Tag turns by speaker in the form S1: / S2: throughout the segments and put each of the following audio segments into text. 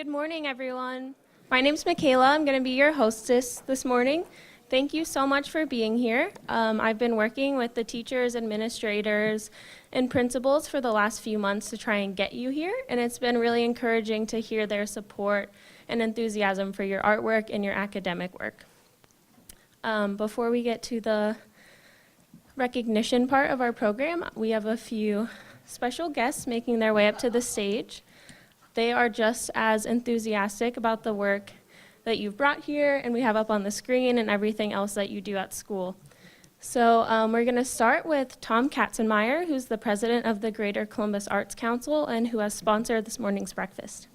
S1: Good morning, everyone. My name's Michaela. I'm going to be your hostess this morning. Thank you so much for being here. I've been working with the teachers, administrators, and principals for the last few months to try and get you here, and it's been really encouraging to hear their support and enthusiasm for your artwork and your academic work. Before we get to the recognition part of our program, we have a few special guests making their way up to the stage. They are just as enthusiastic about the work that you've brought here and we have up on the screen and everything else that you do at school. So we're going to start with Tom Katzenmeyer, who's the president of the Greater Columbus Arts Council and who has sponsored this morning's breakfast.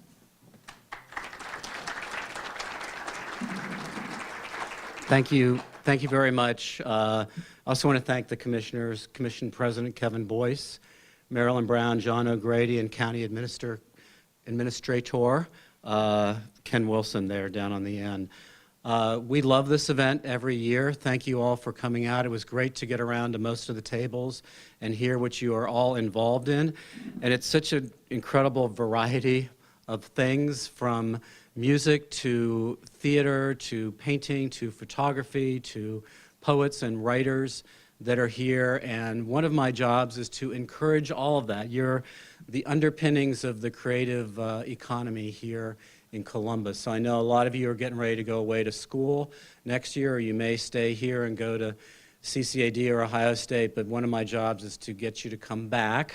S2: Thank you. Thank you very much. I also want to thank the commissioners, Commission President Kevin Boyce, Marilyn Brown, John O'Grady, and County Administrator Ken Wilson there down on the end. We love this event every year. Thank you all for coming out. It was great to get around to most of the tables and hear what you are all involved in. And it's such an incredible variety of things, from music to theater to painting to photography to poets and writers that are here. And one of my jobs is to encourage all of that. You're the underpinnings of the creative economy here in Columbus. So I know a lot of you are getting ready to go away to school next year, or you may stay here and go to CCAD or Ohio State, but one of my jobs is to get you to come back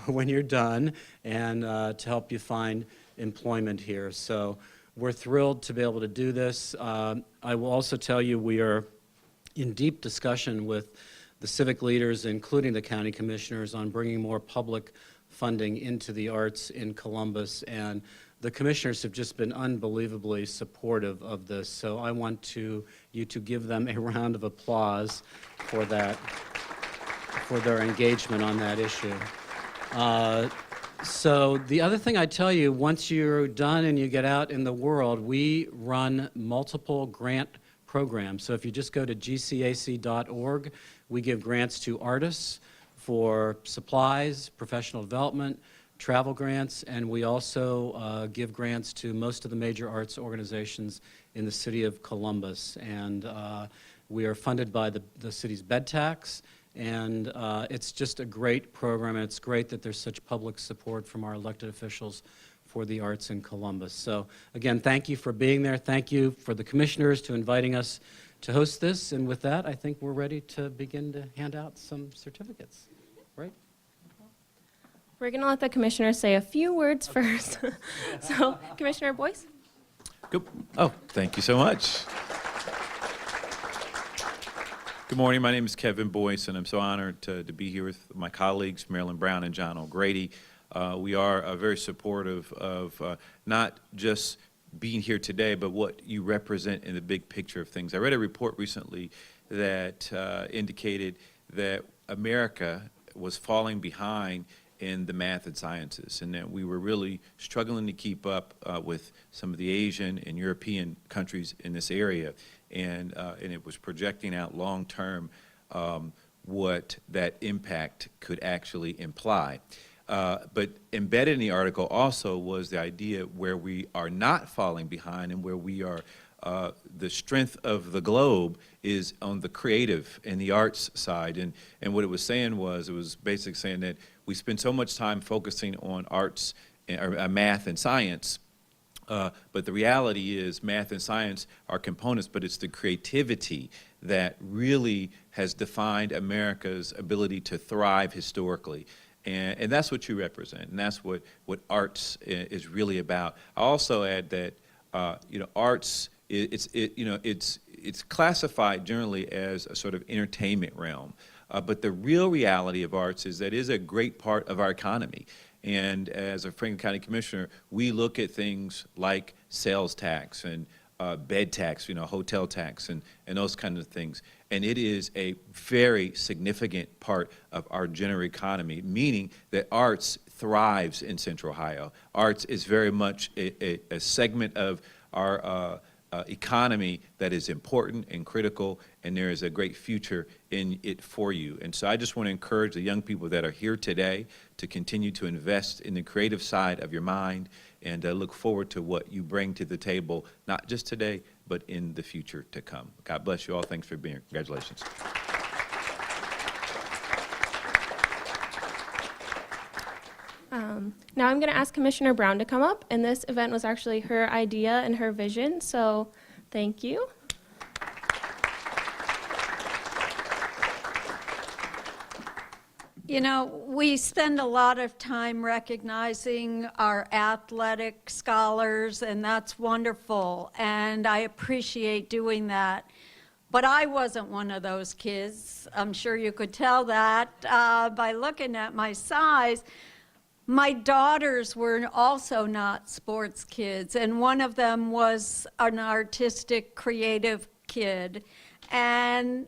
S2: when you're done and to help you find employment here. So we're thrilled to be able to do this. I will also tell you we are in deep discussion with the civic leaders, including the county commissioners, on bringing more public funding into the arts in Columbus, and the commissioners have just been unbelievably supportive of this. So I want you to give them a round of applause for that, for their engagement on that issue. So the other thing I tell you, once you're done and you get out in the world, we run multiple grant programs. So if you just go to gcac.org, we give grants to artists for supplies, professional development, travel grants, and we also give grants to most of the major arts organizations in the city of Columbus. And we are funded by the city's bed tax, and it's just a great program, and it's great that there's such public support from our elected officials for the arts in Columbus. So again, thank you for being there. Thank you for the commissioners to inviting us to host this. And with that, I think we're ready to begin to hand out some certificates, right?
S1: We're going to let the commissioners say a few words first. So, Commissioner Boyce.
S3: Good. Oh, thank you so much. Good morning. My name is Kevin Boyce, and I'm so honored to be here with my colleagues, Marilyn Brown and John O'Grady. We are very supportive of not just being here today, but what you represent in the big picture of things. I read a report recently that indicated that America was falling behind in the math and sciences, and that we were really struggling to keep up with some of the Asian and European countries in this area, and it was projecting out long term what that impact could actually imply. But embedded in the article also was the idea where we are not falling behind and where we are, the strength of the globe is on the creative and the arts side. And what it was saying was, it was basically saying that we spend so much time focusing on arts, or math and science, but the reality is math and science are components, but it's the creativity that really has defined America's ability to thrive historically. And that's what you represent, and that's what arts is really about. I also add that arts, it's classified generally as a sort of entertainment realm, but the real reality of arts is that it is a great part of our economy. And as a Franklin County Commissioner, we look at things like sales tax and bed tax, hotel tax, and those kinds of things. And it is a very significant part of our general economy, meaning that arts thrives in Central Ohio. Arts is very much a segment of our economy that is important and critical, and there is a great future in it for you. And so I just want to encourage the young people that are here today to continue to invest in the creative side of your mind, and look forward to what you bring to the table, not just today, but in the future to come. God bless you all. Thanks for being here. Congratulations.
S1: Now I'm going to ask Commissioner Brown to come up, and this event was actually her idea and her vision, so thank you.
S4: You know, we spend a lot of time recognizing our athletic scholars, and that's wonderful, and I appreciate doing that. But I wasn't one of those kids. I'm sure you could tell that by looking at my size. My daughters were also not sports kids, and one of them was an artistic, creative kid. And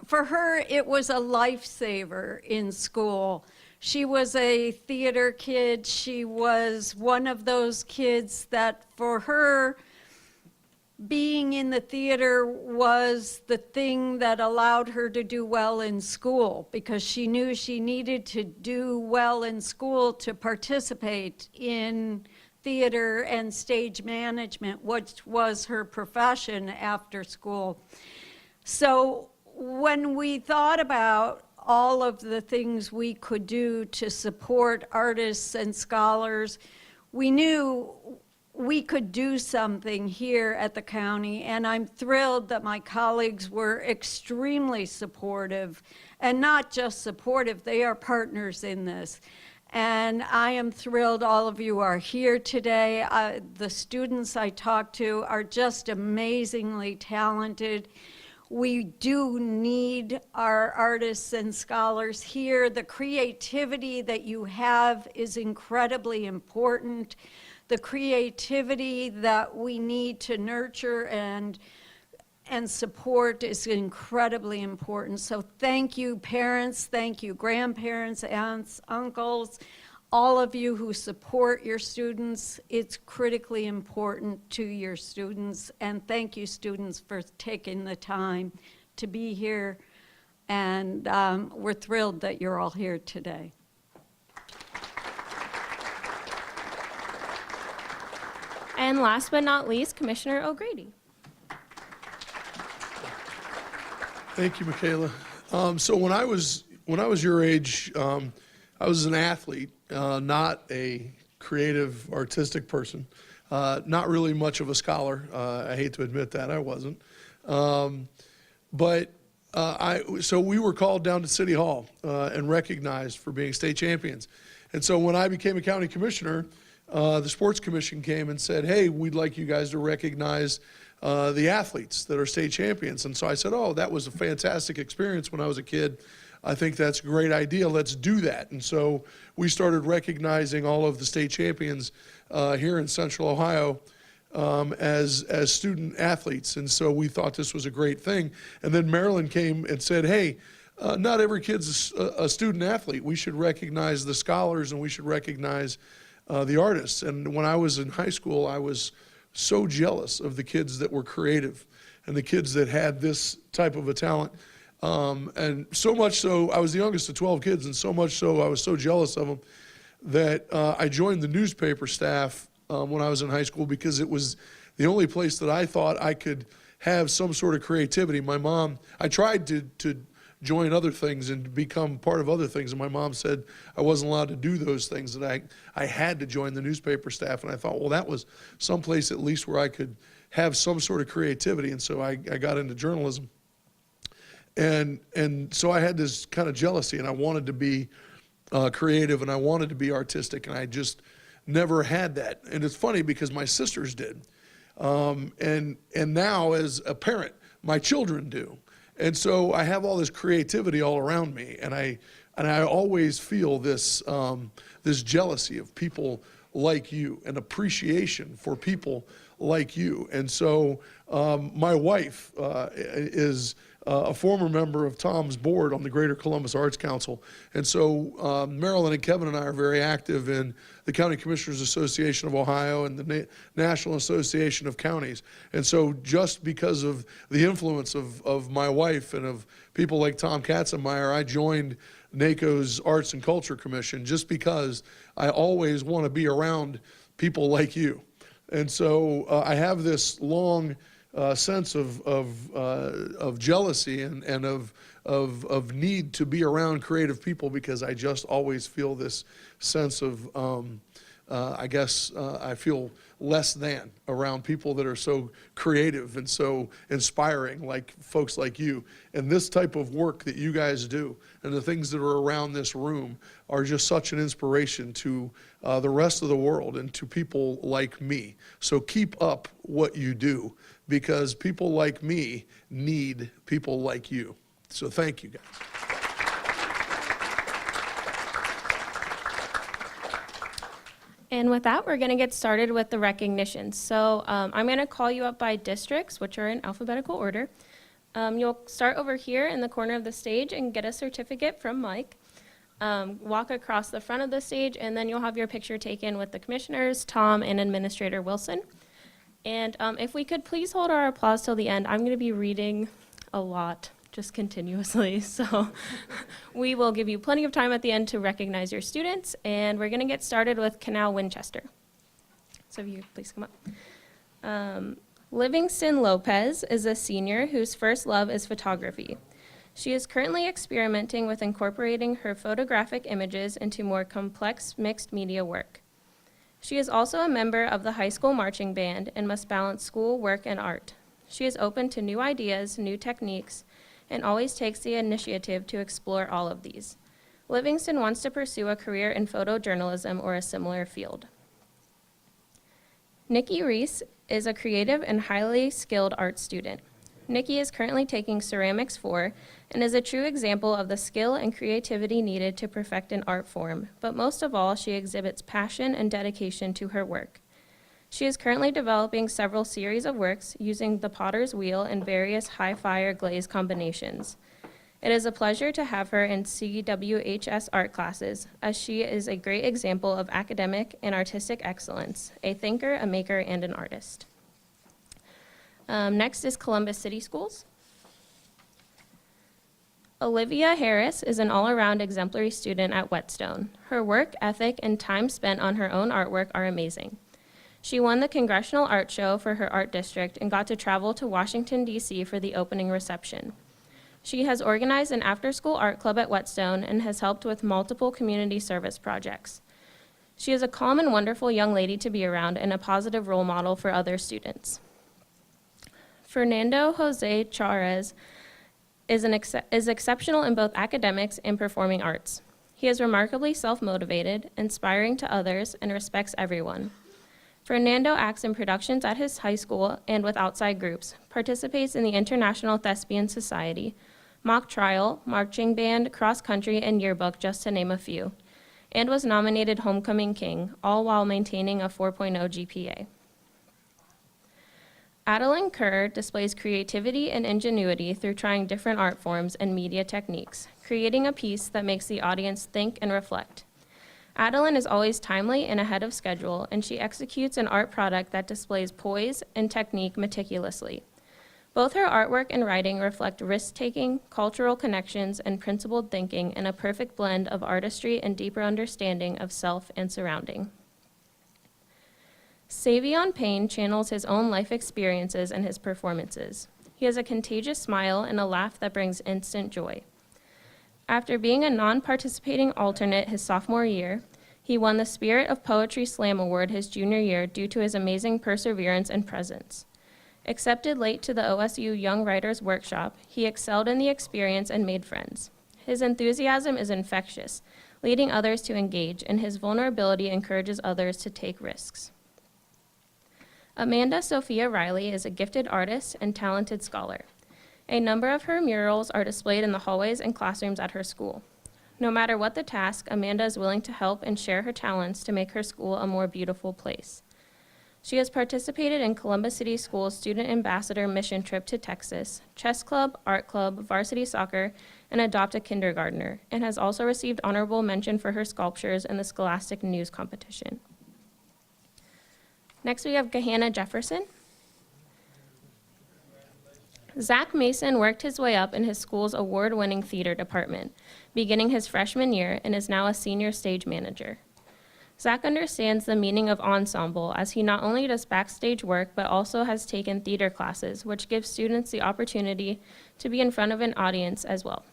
S4: for her, it was a lifesaver in school. She was a theater kid. She was one of those kids that, for her, being in the theater was the thing that allowed her to do well in school, because she knew she needed to do well in school to participate in theater and stage management, which was her profession after school. So when we thought about all of the things we could do to support artists and scholars, we knew we could do something here at the county, and I'm thrilled that my colleagues were extremely supportive, and not just supportive, they are partners in this. And I am thrilled all of you are here today. The students I talked to are just amazingly talented. We do need our artists and scholars here. The creativity that you have is incredibly important. The creativity that we need to nurture and support is incredibly important. So thank you, parents, thank you, grandparents, aunts, uncles, all of you who support your students. It's critically important to your students. And thank you, students, for taking the time to be here. And we're thrilled that you're all here today.
S1: And last but not least, Commissioner O'Grady.
S5: Thank you, Michaela. So when I was your age, I was an athlete, not a creative, artistic person. Not really much of a scholar. I hate to admit that I wasn't. So we were called down to City Hall and recognized for being state champions. And so when I became a county commissioner, the sports commission came and said, hey, we'd like you guys to recognize the athletes that are state champions. And so I said, oh, that was a fantastic experience when I was a kid. I think that's a great idea. Let's do that. And so we started recognizing all of the state champions here in Central Ohio as student athletes. And so we thought this was a great thing. And then Maryland came and said, hey, not every kid's a student athlete. We should recognize the scholars, and we should recognize the artists. And when I was in high school, I was so jealous of the kids that were creative and the kids that had this type of a talent. And so much so, I was the youngest of 12 kids, and so much so I was so jealous of them that I joined the newspaper staff when I was in high school, because it was the only place that I thought I could have some sort of creativity. My mom, I tried to join other things and become part of other things, and my mom said I wasn't allowed to do those things, that I had to join the newspaper staff. And I thought, well, that was someplace at least where I could have some sort of creativity. And so I got into journalism. And so I had this kind of jealousy, and I wanted to be creative, and I wanted to be artistic, and I just never had that. And it's funny because my sisters did. And now as a parent, my children do. And so I have all this creativity all around me, and I always feel this this jealousy of people like you, an appreciation for people like you. And so my wife is a former member of Tom's board on the Greater Columbus Arts Council. And so Marilyn and Kevin and I are very active in the County Commissioners Association of Ohio and the National Association of Counties. And so just because of the influence of my wife and of people like Tom Katzenmeyer, I joined NACO's Arts and Culture Commission just because I always want to be around people like you. And so I have this long sense of jealousy and of need to be around creative people, because I just always feel this sense of, I feel less than around people that are so creative and so inspiring, like folks like you. And this type of work that you guys do and the things that are around this room are just such an inspiration to the rest of the world and to people like me. So keep up what you do, because people like me need people like you. So thank you, guys.
S1: And with that, we're going to get started with the recognitions. So I'm going to call you up by districts, which are in alphabetical order. You'll start over here in the corner of the stage and get a certificate from Mike. Walk across the front of the stage, and then you'll have your picture taken with the commissioners, Tom, and Administrator Wilson. And if we could please hold our applause till the end. I'm going to be reading a lot, just continuously. So we will give you plenty of time at the end to recognize your students, and we're going to get started with Canal Winchester. So if you could please come up. Livingston Lopez is a senior whose first love is photography. She is currently experimenting with incorporating her photographic images into more complex mixed media work. She is also a member of the high school marching band and must balance school, work, and art. She is open to new ideas, new techniques, and always takes the initiative to explore all of these. Livingston wants to pursue a career in photojournalism or a similar field. Nikki Reese is a creative and highly skilled art student. Nikki is currently taking Ceramics 4 and is a true example of the skill and creativity needed to perfect an art form, but most of all, she exhibits passion and dedication to her work. She is currently developing several series of works using the potter's wheel and various high-fire glaze combinations. It is a pleasure to have her in CWHS art classes, as she is a great example of academic and artistic excellence, a thinker, a maker, and an artist. Next is Columbus City Schools. Olivia Harris is an all-around exemplary student at Whetstone. Her work ethic and time spent on her own artwork are amazing. She won the Congressional Art Show for her art district and got to travel to Washington, D.C. for the opening reception. She has organized an after-school art club at Whetstone and has helped with multiple community service projects. She is a calm and wonderful young lady to be around and a positive role model for other students. Fernando Jose Chares is exceptional in both academics and performing arts. He is remarkably self-motivated, inspiring to others, and respects everyone. Fernando acts in productions at his high school and with outside groups, participates in the International Thespian Society, mock trial, marching band, cross-country, and yearbook, just to name a few, and was nominated Homecoming King, all while maintaining a 4.0 GPA. Adeline Kerr displays creativity and ingenuity through trying different art forms and media techniques, creating a piece that makes the audience think and reflect. Adeline is always timely and ahead of schedule, and she executes an art product that displays poise and technique meticulously. Both her artwork and writing reflect risk-taking, cultural connections, and principled thinking in a perfect blend of artistry and deeper understanding of self and surrounding. Savion Payne channels his own life experiences in his performances. He has a contagious smile and a laugh that brings instant joy. After being a non-participating alternate his sophomore year, he won the Spirit of Poetry Slam Award his junior year due to his amazing perseverance and presence. Accepted late to the OSU Young Writers Workshop, he excelled in the experience and made friends. His enthusiasm is infectious, leading others to engage, and his vulnerability encourages others to take risks. Amanda Sophia Riley is a gifted artist and talented scholar. A number of her murals are displayed in the hallways and classrooms at her school. No matter what the task, Amanda is willing to help and share her talents to make her school a more beautiful place. She has participated in Columbus City Schools Student Ambassador Mission Trip to Texas, Chess Club, Art Club, Varsity Soccer, and Adopt a Kindergartner, and has also received honorable mention for her sculptures in the Scholastic News Competition. Next, we have Gahanna Jefferson. Zach Mason worked his way up in his school's award-winning theater department, beginning his freshman year, and is now a senior stage manager. Zach understands the meaning of ensemble, as he not only does backstage work, but also has taken theater classes, which gives students the opportunity to be in front of an audience as well.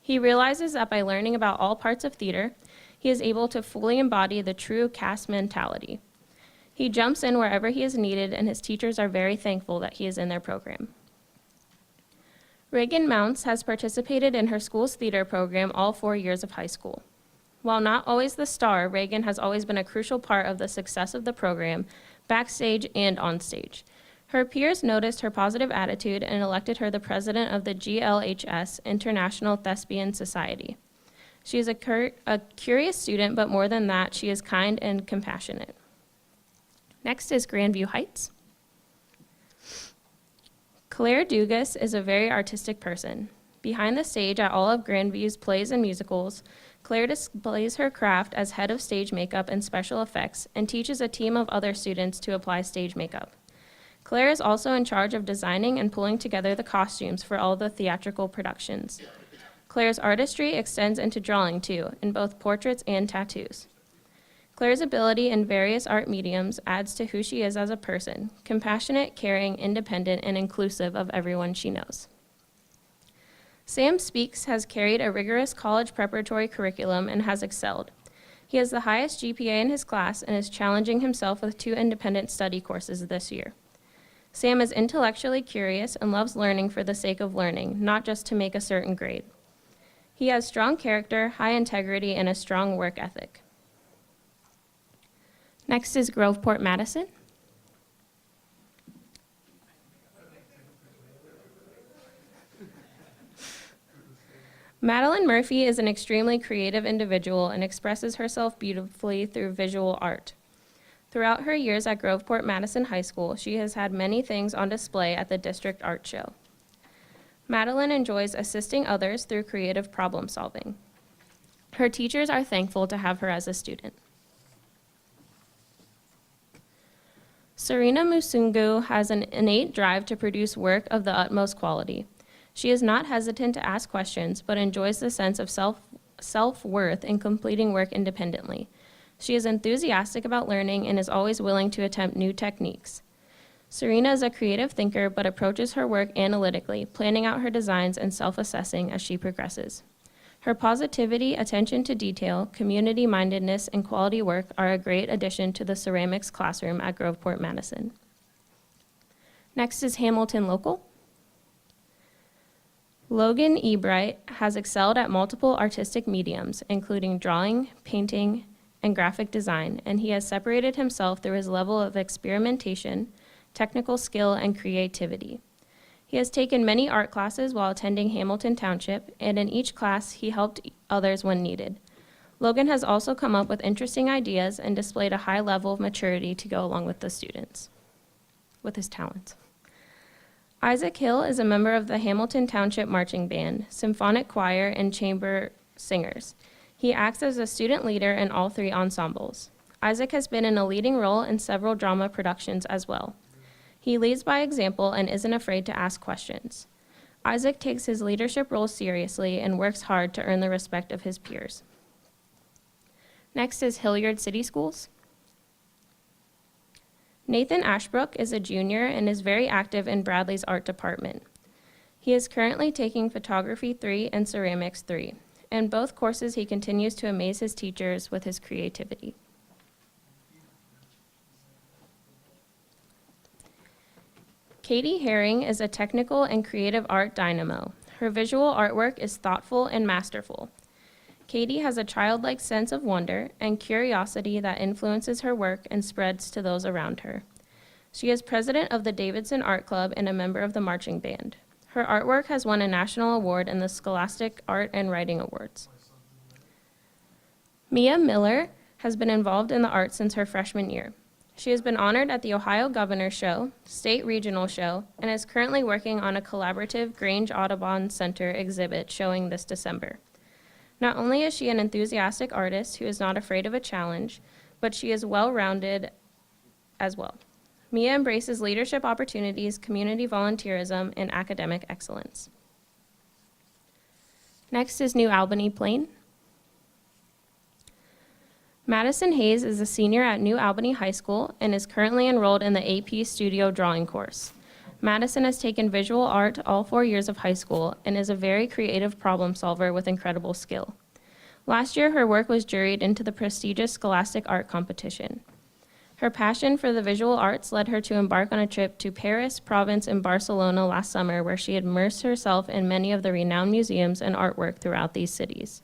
S1: He realizes that by learning about all parts of theater, he is able to fully embody the true cast mentality. He jumps in wherever he is needed, and his teachers are very thankful that he is in their program. Reagan Mounts has participated in her school's theater program all 4 years of high school. While not always the star, Reagan has always been a crucial part of the success of the program, backstage and onstage. Her peers noticed her positive attitude and elected her the president of the GLHS, International Thespian Society. She is a curious student, but more than that, she is kind and compassionate. Next is Grandview Heights. Claire Dugas is a very artistic person. Behind the stage at all of Grandview's plays and musicals, Claire displays her craft as head of stage makeup and special effects and teaches a team of other students to apply stage makeup. Claire is also in charge of designing and pulling together the costumes for all the theatrical productions. Claire's artistry extends into drawing too, in both portraits and tattoos. Claire's ability in various art mediums adds to who she is as a person, compassionate, caring, independent, and inclusive of everyone she knows. Sam Speaks has carried a rigorous college preparatory curriculum and has excelled. He has the highest GPA in his class and is challenging himself with 2 independent study courses this year. Sam is intellectually curious and loves learning for the sake of learning, not just to make a certain grade. He has strong character, high integrity, and a strong work ethic. Next is Groveport Madison. Madeline Murphy is an extremely creative individual and expresses herself beautifully through visual art. Throughout her years at Groveport Madison High School, she has had many things on display at the district art show. Madeline enjoys assisting others through creative problem solving. Her teachers are thankful to have her as a student. Serena Musungu has an innate drive to produce work of the utmost quality. She is not hesitant to ask questions, but enjoys the sense of self-worth in completing work independently. She is enthusiastic about learning and is always willing to attempt new techniques. Serena is a creative thinker, but approaches her work analytically, planning out her designs and self-assessing as she progresses. Her positivity, attention to detail, community-mindedness, and quality work are a great addition to the ceramics classroom at Groveport Madison. Next is Hamilton Local. Logan Ebright has excelled at multiple artistic mediums, including drawing, painting, and graphic design, and he has separated himself through his level of experimentation, technical skill, and creativity. He has taken many art classes while attending Hamilton Township, and in each class, he helped others when needed. Logan has also come up with interesting ideas and displayed a high level of maturity to go along with the students, with his talents. Isaac Hill is a member of the Hamilton Township Marching Band, Symphonic Choir, and Chamber Singers. He acts as a student leader in all 3 ensembles. Isaac has been in a leading role in several drama productions as well. He leads by example and isn't afraid to ask questions. Isaac takes his leadership role seriously and works hard to earn the respect of his peers. Next is Hilliard City Schools. Nathan Ashbrook is a junior and is very active in Bradley's art department. He is currently taking Photography 3 and Ceramics 3. In both courses, he continues to amaze his teachers with his creativity. Katie Herring is a technical and creative art dynamo. Her visual artwork is thoughtful and masterful. Katie has a childlike sense of wonder and curiosity that influences her work and spreads to those around her. She is president of the Davidson Art Club and a member of the marching band. Her artwork has won a national award in the Scholastic Art and Writing Awards. Mia Miller has been involved in the arts since her freshman year. She has been honored at the Ohio Governor's Show, State Regional Show, and is currently working on a collaborative Grange Audubon Center exhibit showing this December. Not only is she an enthusiastic artist who is not afraid of a challenge, but she is well-rounded as well. Mia embraces leadership opportunities, community volunteerism, and academic excellence. Next is New Albany Plain. Madison Hayes is a senior at New Albany High School and is currently enrolled in the AP Studio Drawing course. Madison has taken visual art all 4 years of high school and is a very creative problem solver with incredible skill. Last year, her work was juried into the prestigious Scholastic Art Competition. Her passion for the visual arts led her to embark on a trip to Paris, Provence, and Barcelona last summer, where she immersed herself in many of the renowned museums and artwork throughout these cities.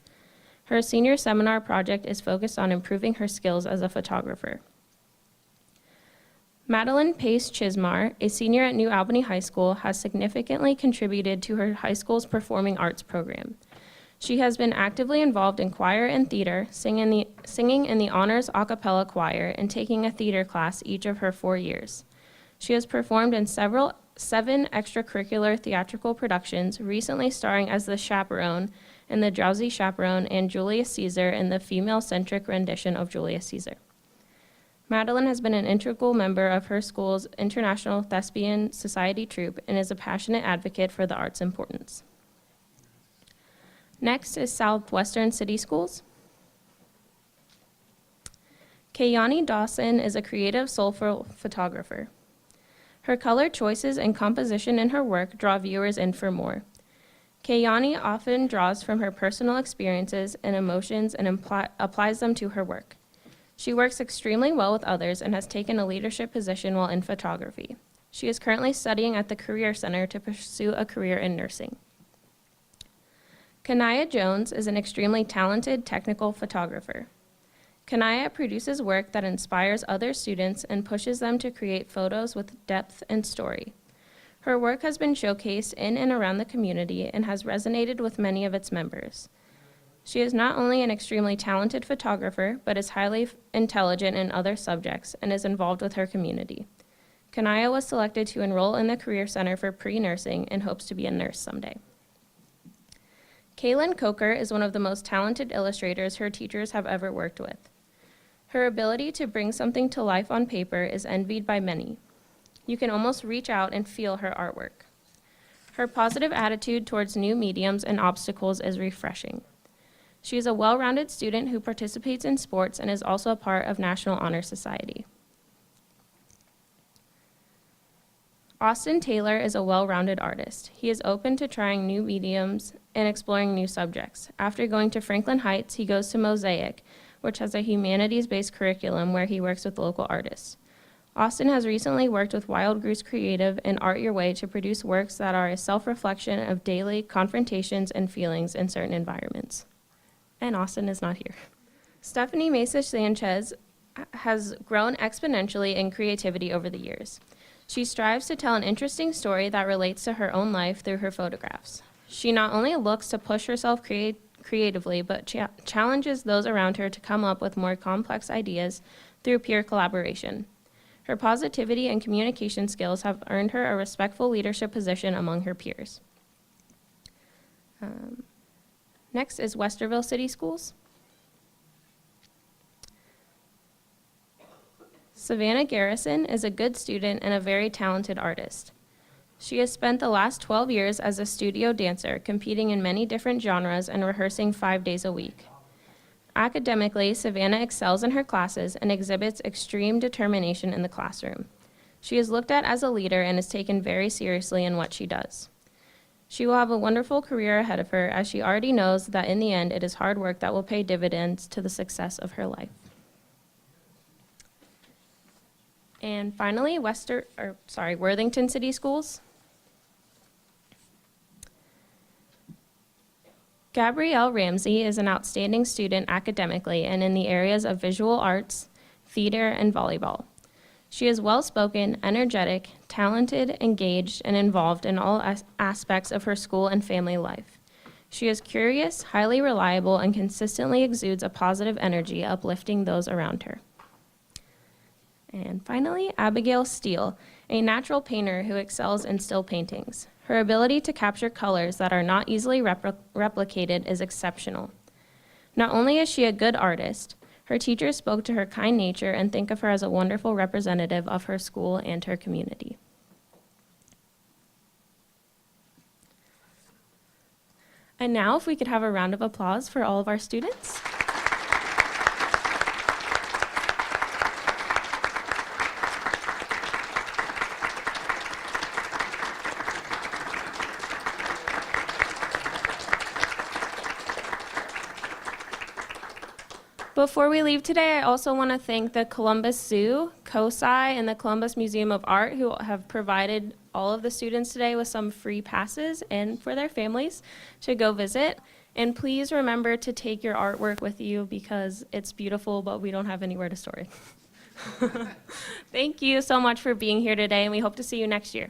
S1: Her senior seminar project is focused on improving her skills as a photographer. Madeline Pace Chismar, a senior at New Albany High School, has significantly contributed to her high school's performing arts program. She has been actively involved in choir and theater, singing in the honors a cappella choir, and taking a theater class each of her 4 years. She has performed in 7 extracurricular theatrical productions, recently starring as the chaperone in The Drowsy Chaperone and Julius Caesar in the female-centric rendition of Julius Caesar. Madeline has been an integral member of her school's International Thespian Society troupe and is a passionate advocate for the arts' importance. Next is Southwestern City Schools. Kayani Dawson is a creative, soulful photographer. Her color choices and composition in her work draw viewers in for more. Kayani often draws from her personal experiences and emotions and applies them to her work. She works extremely well with others and has taken a leadership position while in photography. She is currently studying at the Career Center to pursue a career in nursing. Kanaya Jones is an extremely talented technical photographer. Kanaya produces work that inspires other students and pushes them to create photos with depth and story. Her work has been showcased in and around the community and has resonated with many of its members. She is not only an extremely talented photographer, but is highly intelligent in other subjects and is involved with her community. Kanaya was selected to enroll in the Career Center for pre-nursing and hopes to be a nurse someday. Kaylin Coker is one of the most talented illustrators her teachers have ever worked with. Her ability to bring something to life on paper is envied by many. You can almost reach out and feel her artwork. Her positive attitude towards new mediums and obstacles is refreshing. She is a well-rounded student who participates in sports and is also a part of National Honor Society. Austin Taylor is a well-rounded artist. He is open to trying new mediums and exploring new subjects. After going to Franklin Heights, he goes to Mosaic, which has a humanities-based curriculum where he works with local artists. Austin has recently worked with Wild Goose Creative and Art Your Way to produce works that are a self-reflection of daily confrontations and feelings in certain environments. And Austin is not here. Stephanie Mesa Sanchez has grown exponentially in creativity over the years. She strives to tell an interesting story that relates to her own life through her photographs. She not only looks to push herself creatively, but challenges those around her to come up with more complex ideas through peer collaboration. Her positivity and communication skills have earned her a respectful leadership position among her peers. Next is Westerville City Schools. Savannah Garrison is a good student and a very talented artist. She has spent the last 12 years as a studio dancer, competing in many different genres and rehearsing 5 days a week. Academically, Savannah excels in her classes and exhibits extreme determination in the classroom. She is looked at as a leader and is taken very seriously in what she does. She will have a wonderful career ahead of her, as she already knows that in the end it is hard work that will pay dividends to the success of her life. And finally, Worthington City Schools. Gabrielle Ramsey is an outstanding student academically and in the areas of visual arts, theater, and volleyball. She is well-spoken, energetic, talented, engaged, and involved in all aspects of her school and family life. She is curious, highly reliable, and consistently exudes a positive energy, uplifting those around her. And finally, Abigail Steele, a natural painter who excels in still paintings. Her ability to capture colors that are not easily replicated is exceptional. Not only is she a good artist, her teachers spoke to her kind nature and think of her as a wonderful representative of her school and her community. And now, if we could have a round of applause for all of our students. Before we leave today, I also want to thank the Columbus Zoo, COSI, and the Columbus Museum of Art, who have provided all of the students today with some free passes and for their families to go visit. And please remember to take your artwork with you because it's beautiful, but we don't have anywhere to store it. Thank you so much for being here today, and we hope to see you next year.